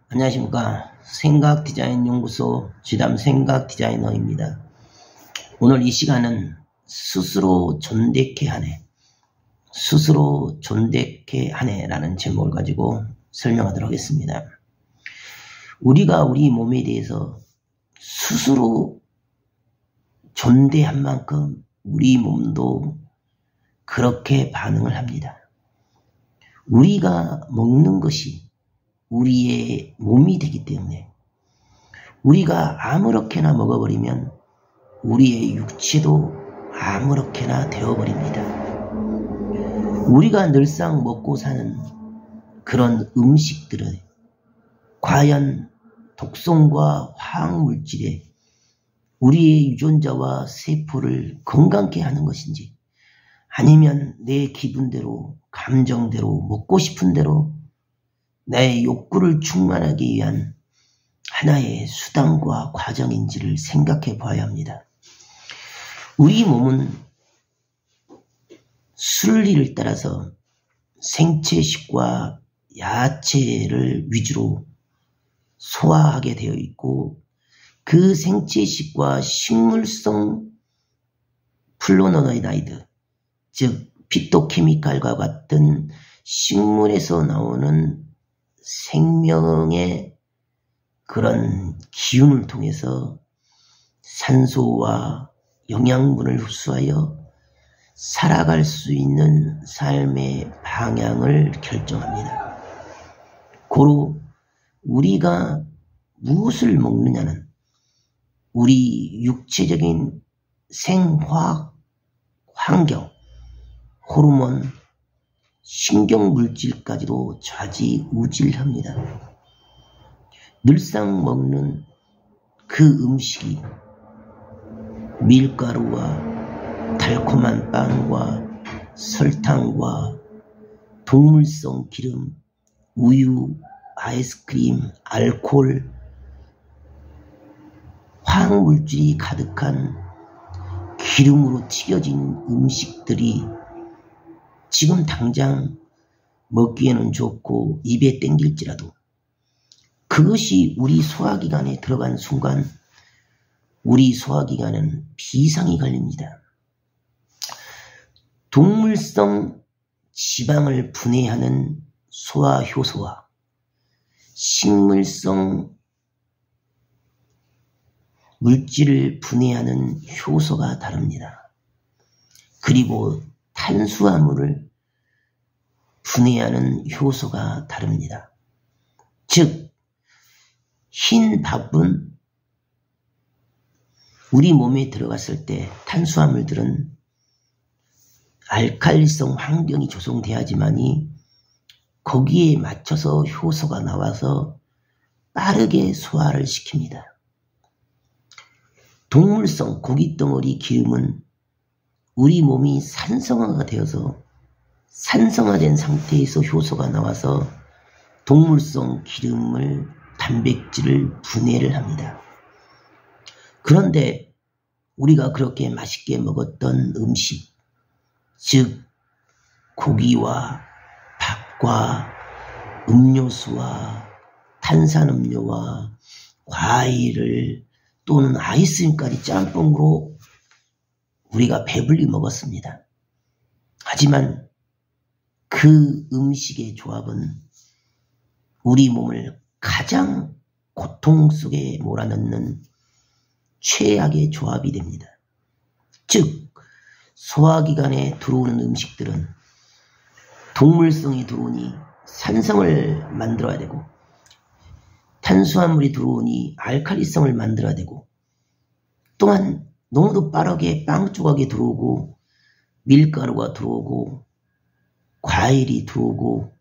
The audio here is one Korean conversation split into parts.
안녕하십니까. 생각디자인연구소 지담 생각디자이너입니다. 오늘 이 시간은 스스로 존댓해 하네 라는 제목을 가지고 설명하도록 하겠습니다. 우리가 우리 몸에 대해서 스스로 존대한 만큼 우리 몸도 그렇게 반응을 합니다. 우리가 먹는 것이 우리의 몸이 되기 때문에 우리가 아무렇게나 먹어버리면 우리의 육체도 아무렇게나 되어버립니다. 우리가 늘상 먹고 사는 그런 음식들은 과연 독성과 화학물질에 우리의 유전자와 세포를 건강케 하는 것인지, 아니면 내 기분대로 감정대로 먹고 싶은 대로 나의 욕구를 충만하기 위한 하나의 수단과 과정인지를 생각해 봐야 합니다. 우리 몸은 순리를 따라서 생채식과 야채를 위주로 소화하게 되어 있고, 그 생채식과 식물성 플로노이드, 즉 피토케미칼과 같은 식물에서 나오는 생명의 그런 기운을 통해서 산소와 영양분을 흡수하여 살아갈 수 있는 삶의 방향을 결정합니다. 고로 우리가 무엇을 먹느냐는 우리 육체적인 생화학 환경, 호르몬, 신경물질까지도 좌지우지합니다. 늘상 먹는 그 음식이 밀가루와 달콤한 빵과 설탕과 동물성 기름, 우유, 아이스크림, 알코올, 화학물질이 가득한 기름으로 튀겨진 음식들이 지금 당장 먹기에는 좋고 입에 땡길지라도 그것이 우리 소화기관에 들어간 순간 우리 소화기관은 비상이 걸립니다. 동물성 지방을 분해하는 소화효소와 식물성 물질을 분해하는 효소가 다릅니다. 그리고 탄수화물을 분해하는 효소가 다릅니다. 즉, 흰 밥은 우리 몸에 들어갔을 때 탄수화물들은 알칼리성 환경이 조성돼야지만이 거기에 맞춰서 효소가 나와서 빠르게 소화를 시킵니다. 동물성 고깃덩어리 기름은 우리 몸이 산성화가 되어서 산성화된 상태에서 효소가 나와서 동물성 기름을, 단백질을 분해를 합니다. 그런데 우리가 그렇게 맛있게 먹었던 음식, 즉 고기와 밥과 음료수와 탄산음료와 과일을 또는 아이스크림까지 짬뽕으로 우리가 배불리 먹었습니다. 하지만 그 음식의 조합은 우리 몸을 가장 고통 속에 몰아넣는 최악의 조합이 됩니다. 즉, 소화기관에 들어오는 음식들은 동물성이 들어오니 산성을 만들어야 되고, 탄수화물이 들어오니 알칼리성을 만들어야 되고, 또한 너무도 빠르게 빵 조각이 들어오고 밀가루가 들어오고 과일이 들어오고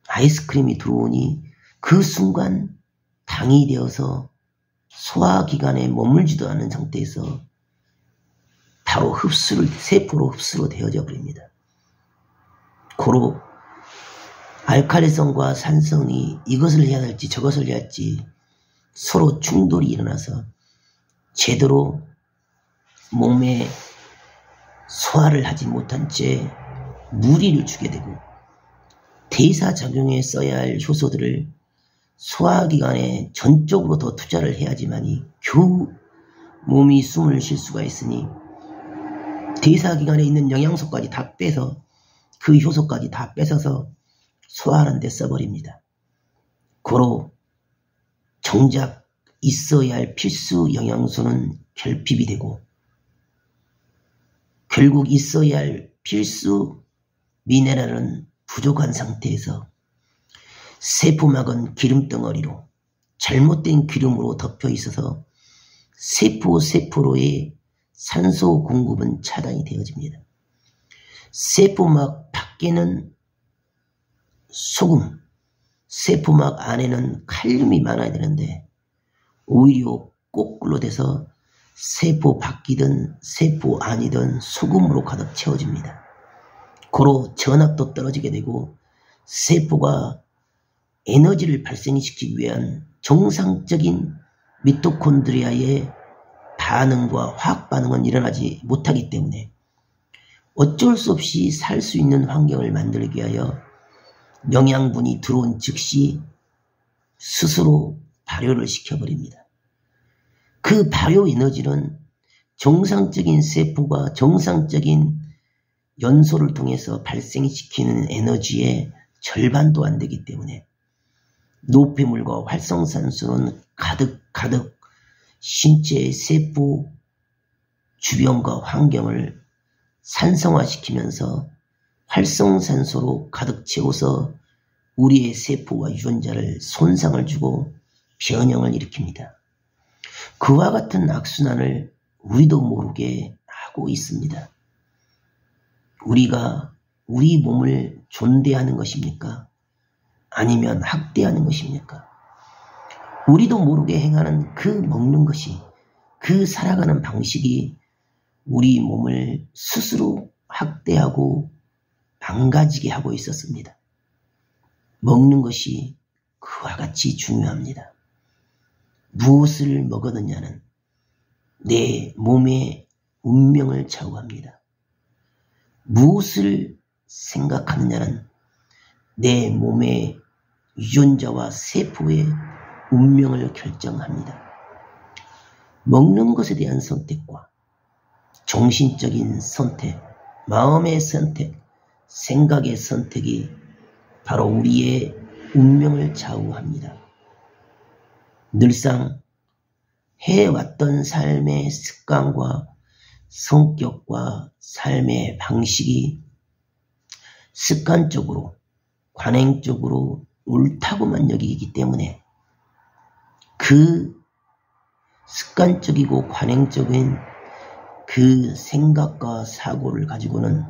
아이스크림이 들어오니 그 순간 당이 되어서 소화기관에 머물지도 않은 상태에서 바로 세포로 흡수로 되어져 버립니다. 고로 알칼리성과 산성이 이것을 해야 할지 저것을 해야 할지 서로 충돌이 일어나서 제대로 몸에 소화를 하지 못한 채 무리를 주게 되고 대사작용에 써야 할 효소들을 소화기관에 전적으로 더 투자를 해야지만이 겨우 몸이 숨을 쉴 수가 있으니 대사기관에 있는 영양소까지 다 빼서 그 효소까지 다 뺏어서 소화하는 데 써버립니다. 고로 정작 있어야 할 필수 영양소는 결핍이 되고 결국 있어야 할 필수 미네랄은 부족한 상태에서 세포막은 기름덩어리로 잘못된 기름으로 덮여 있어서 세포로의 산소 공급은 차단이 되어집니다. 세포막 밖에는 소금, 세포막 안에는 칼륨이 많아야 되는데 오히려 거꾸로 돼서 세포 밖이든 세포 안이든 소금으로 가득 채워집니다. 고로 전압도 떨어지게 되고 세포가 에너지를 발생시키기 위한 정상적인 미토콘드리아의 반응과 화학 반응은 일어나지 못하기 때문에 어쩔 수 없이 살 수 있는 환경을 만들기 위하여 영양분이 들어온 즉시 스스로 발효를 시켜버립니다. 그 발효 에너지는 정상적인 세포가 정상적인 연소를 통해서 발생시키는 에너지의 절반도 안 되기 때문에 노폐물과 활성산소는 가득 신체의 세포 주변과 환경을 산성화시키면서 활성산소로 가득 채워서 우리의 세포와 유전자를 손상을 주고 변형을 일으킵니다. 그와 같은 악순환을 우리도 모르게 하고 있습니다. 우리가 우리 몸을 존대하는 것입니까? 아니면 학대하는 것입니까? 우리도 모르게 행하는 그 먹는 것이, 그 살아가는 방식이 우리 몸을 스스로 학대하고 망가지게 하고 있었습니다. 먹는 것이 그와 같이 중요합니다. 무엇을 먹었느냐는 내 몸의 운명을 좌우합니다. 무엇을 생각하느냐는 내 몸의 유전자와 세포의 운명을 결정합니다. 먹는 것에 대한 선택과 정신적인 선택, 마음의 선택, 생각의 선택이 바로 우리의 운명을 좌우합니다. 늘상 해왔던 삶의 습관과 성격과 삶의 방식이 습관적으로, 관행적으로 옳다고만 여기기 때문에 그 습관적이고 관행적인 그 생각과 사고를 가지고는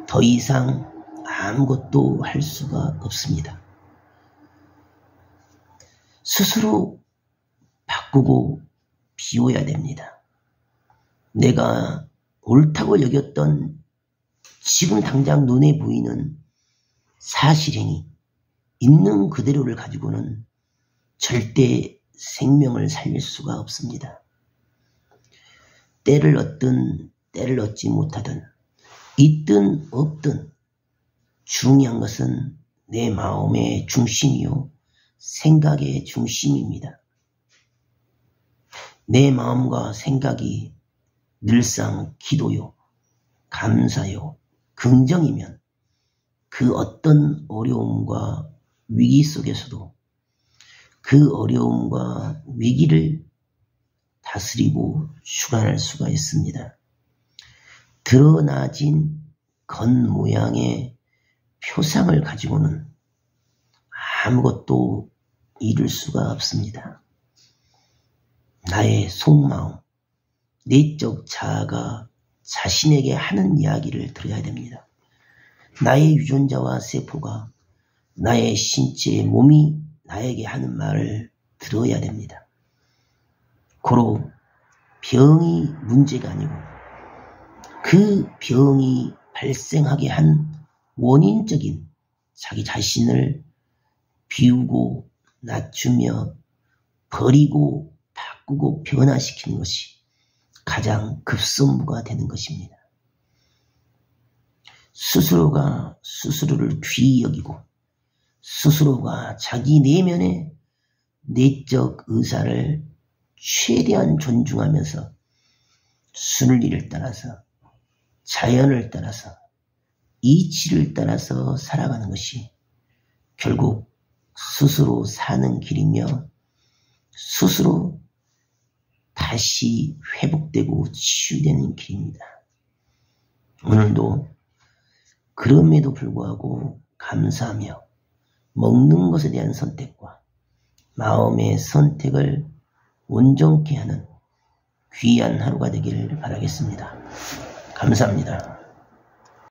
더 이상 아무것도 할 수가 없습니다. 스스로 바꾸고 비워야 됩니다. 내가 옳다고 여겼던 지금 당장 눈에 보이는 사실행위, 있는 그대로를 가지고는 절대 생명을 살릴 수가 없습니다. 때를 얻든 때를 얻지 못하든 있든 없든 중요한 것은 내 마음의 중심이요 생각의 중심입니다. 내 마음과 생각이 늘상 기도요, 감사요, 긍정이면 그 어떤 어려움과 위기 속에서도 그 어려움과 위기를 다스리고 주관할 수가 있습니다. 드러나진 겉모양의 표상을 가지고는 아무것도 이룰 수가 없습니다. 나의 속마음, 내적 자아가 자신에게 하는 이야기를 들어야 됩니다. 나의 유전자와 세포가 나의 신체의 몸이 나에게 하는 말을 들어야 됩니다. 고로 병이 문제가 아니고 그 병이 발생하게 한 원인적인 자기 자신을 비우고 낮추며 버리고 바꾸고 변화시키는 것이 가장 급선무가 되는 것입니다. 스스로가 스스로를 귀히 여기고 스스로가 자기 내면의 내적 의사를 최대한 존중하면서 순리를 따라서 자연을 따라서 이치를 따라서 살아가는 것이 결국 스스로 사는 길이며 스스로 다시 회복되고 치유되는 길입니다. 오늘도 그럼에도 불구하고 감사하며 먹는 것에 대한 선택과 마음의 선택을 온전케 하는 귀한 하루가 되기를 바라겠습니다. 감사합니다.